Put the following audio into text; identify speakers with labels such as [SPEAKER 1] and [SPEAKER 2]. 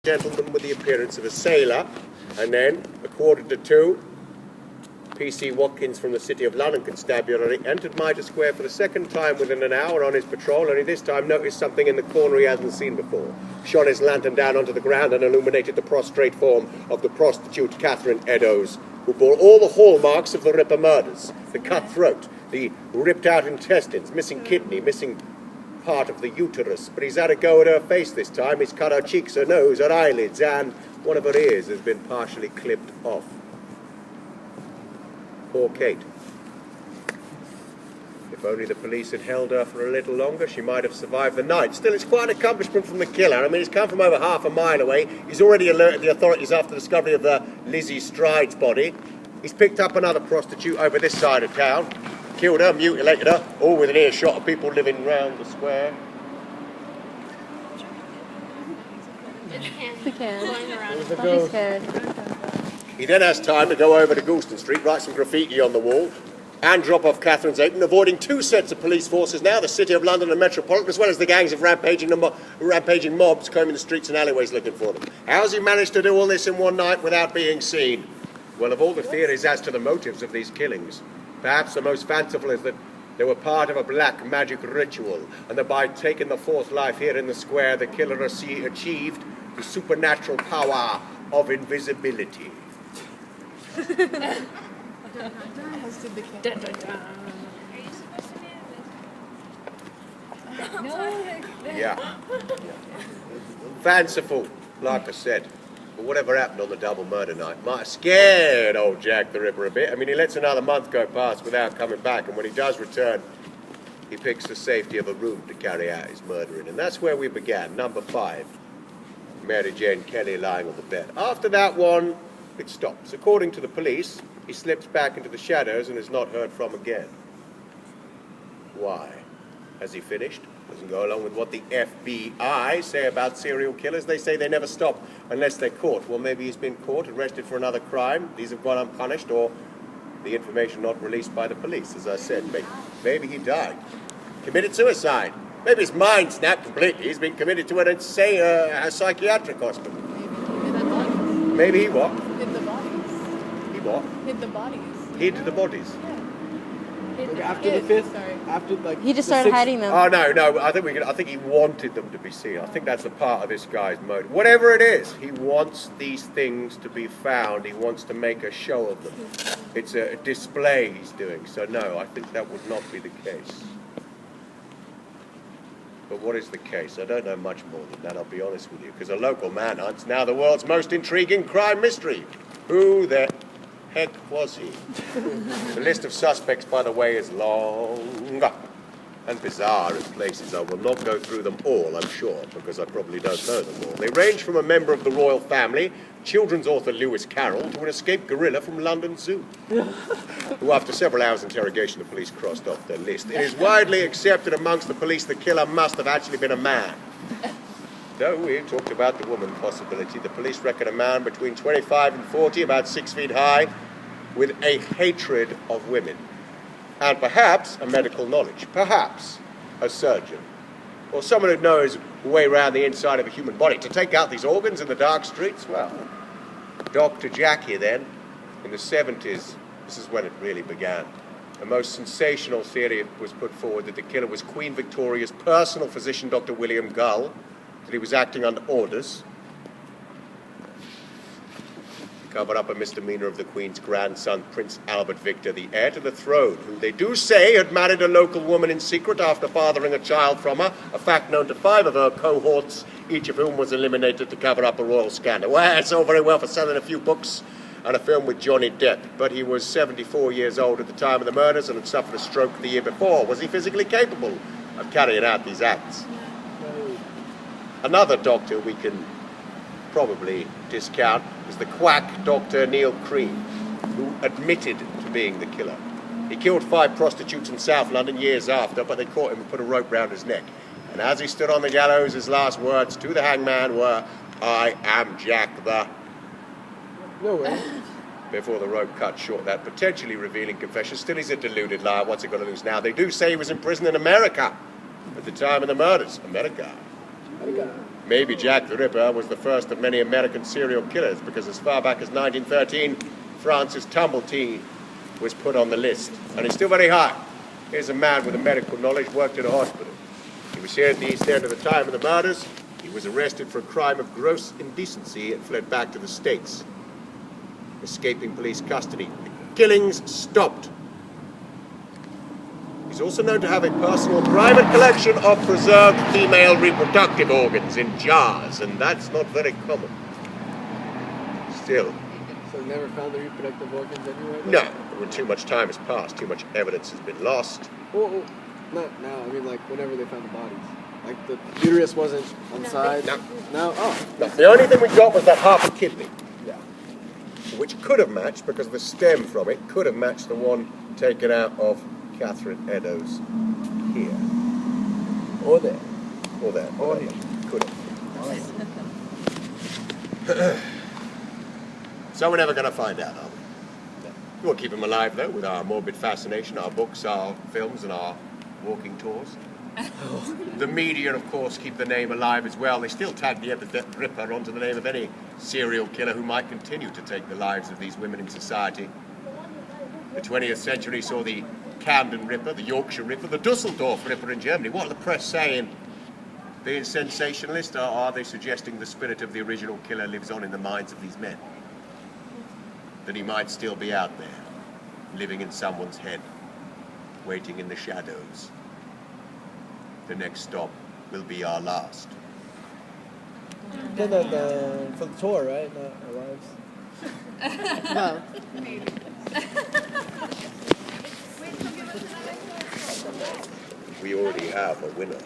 [SPEAKER 1] Gentleman with the appearance of a sailor, and then, 1:45, P.C. Watkins from the City of London Constabulary entered Mitre Square for the second time within an hour on his patrol, only this time noticed something in the corner he hasn't seen before. Shone his lantern down onto the ground and illuminated the prostrate form of the prostitute Catherine Eddowes, who bore all the hallmarks of the Ripper murders: the cut throat, the ripped-out intestines, missing kidney, missing part of the uterus. But he's had a go at her face this time. He's cut her cheeks, her nose, her eyelids, and one of her ears has been partially clipped off. Poor Kate. If only the police had held her for a little longer, she might have survived the night. Still, it's quite an accomplishment from the killer. I mean, he's come from over half a mile away. He's already alerted the authorities after the discovery of Lizzie Stride's body. He's picked up another prostitute over this side of town, killed her, mutilated her, all within earshot of people living round the square.
[SPEAKER 2] The can.
[SPEAKER 3] He's scared.
[SPEAKER 1] He then has time to go over to Goulston Street, write some graffiti on the wall, and drop off Catherine's apron, avoiding two sets of police forces now, the City of London and Metropolitan, as well as the gangs of rampaging mobs combing the streets and alleyways looking for them. How's he managed to do all this in one night without being seen? Well, of all the theories as to the motives of these killings, perhaps the most fanciful is that they were part of a black magic ritual, and that by taking the fourth life here in the square, the killer achieved the supernatural power of invisibility. Yeah. Fanciful, like I said. But whatever happened on the double murder night might have scared old Jack the Ripper a bit. I mean, he lets another month go past without coming back, and when he does return, he picks the safety of a room to carry out his murder in. And that's where we began, number 5. Mary Jane Kelly lying on the bed. After that one, it stops. According to the police, he slips back into the shadows and is not heard from again. Why? Has he finished? Doesn't go along with what the FBI say about serial killers. They say they never stop unless they're caught. Well, maybe he's been caught, arrested for another crime. These have gone unpunished, or the information not released by the police. As I said, maybe he died. Committed suicide. Maybe his mind snapped completely. He's been committed to an insane a psychiatric hospital. Maybe he what?
[SPEAKER 3] Hid the bodies.
[SPEAKER 1] He what?
[SPEAKER 3] Hid the bodies.
[SPEAKER 1] Hid the bodies.
[SPEAKER 4] After the fifth, after like
[SPEAKER 2] He just started hiding them.
[SPEAKER 1] Oh no! I think he wanted them to be seen. I think that's a part of this guy's motive. Whatever it is, he wants these things to be found. He wants to make a show of them. It's a display he's doing. So no, I think that would not be the case. But what is the case? I don't know much more than that, I'll be honest with you, because a local manhunt's now the world's most intriguing crime mystery. Who the heck was he? The list of suspects, by the way, is long and bizarre in places. I will not go through them all, I'm sure, because I probably don't know them all. They range from a member of the royal family, children's author Lewis Carroll, to an escaped gorilla from London Zoo, who after several hours' interrogation the police crossed off their list. It is widely accepted amongst the police the killer must have actually been a man. Though we talked about the woman possibility, the police reckon a man between 25 and 40, about 6 feet high, with a hatred of women. And perhaps a medical knowledge, perhaps a surgeon, or someone who knows the way around the inside of a human body. To take out these organs in the dark streets, well, Dr. Jackie then, in the 70s, this is when it really began. The most sensational theory was put forward that the killer was Queen Victoria's personal physician, Dr. William Gull, that he was acting under orders to cover up a misdemeanor of the Queen's grandson, Prince Albert Victor, the heir to the throne, who they do say had married a local woman in secret after fathering a child from her, a fact known to 5 of her cohorts, each of whom was eliminated to cover up a royal scandal. Well, it's all very well for selling a few books and a film with Johnny Depp, but he was 74 years old at the time of the murders and had suffered a stroke the year before. Was he physically capable of carrying out these acts? Another doctor we can probably discount is the quack Dr. Neil Crean, who admitted to being the killer. He killed 5 prostitutes in South London years after, but they caught him and put a rope round his neck. And as he stood on the gallows, his last words to the hangman were, "I am Jack the..."
[SPEAKER 4] No way.
[SPEAKER 1] Before the rope cut short that potentially revealing confession. Still, he's a deluded liar. What's he got to lose now? They do say he was in prison in America at the time of the murders. America. Maybe Jack the Ripper was the first of many American serial killers, because as far back as 1913, Francis Tumblety was put on the list, and it's still very high. Here's a man with a medical knowledge, worked in a hospital. He was here at the East End at the time of the murders. He was arrested for a crime of gross indecency and fled back to the States, escaping police custody. The killings stopped. He's also known to have a personal private collection of preserved female reproductive organs in jars, and that's not very common. Still.
[SPEAKER 4] So never found the reproductive organs anywhere?
[SPEAKER 1] No, when too much time has passed, too much evidence has been lost.
[SPEAKER 4] Well, not now. I mean, like, whenever they found the bodies. Like, the uterus wasn't on the side?
[SPEAKER 1] No.
[SPEAKER 4] No? Oh.
[SPEAKER 1] No, the only thing we got was that half a kidney,
[SPEAKER 4] Yeah.
[SPEAKER 1] which could have matched, because the stem from it could have matched the one taken out of Catherine Eddowes here.
[SPEAKER 4] Or there.
[SPEAKER 1] Or there.
[SPEAKER 4] Or
[SPEAKER 1] whatever.
[SPEAKER 4] here.
[SPEAKER 1] Could have. So we're never going to find out, are we? We'll keep them alive, though, with our morbid fascination, our books, our films, and our walking tours. The media, of course, keep the name alive as well. They still tag the epithet Ripper onto the name of any serial killer who might continue to take the lives of these women in society. The 20th century saw the Camden Ripper, the Yorkshire Ripper, the Dusseldorf Ripper in Germany. What are the press saying? Being sensationalist, or are they suggesting the spirit of the original killer lives on in the minds of these men? That he might still be out there, living in someone's head, waiting in the shadows. The next stop will be our last.
[SPEAKER 4] For the tour, right? Not our lives.
[SPEAKER 2] Well,
[SPEAKER 1] We already have a winner.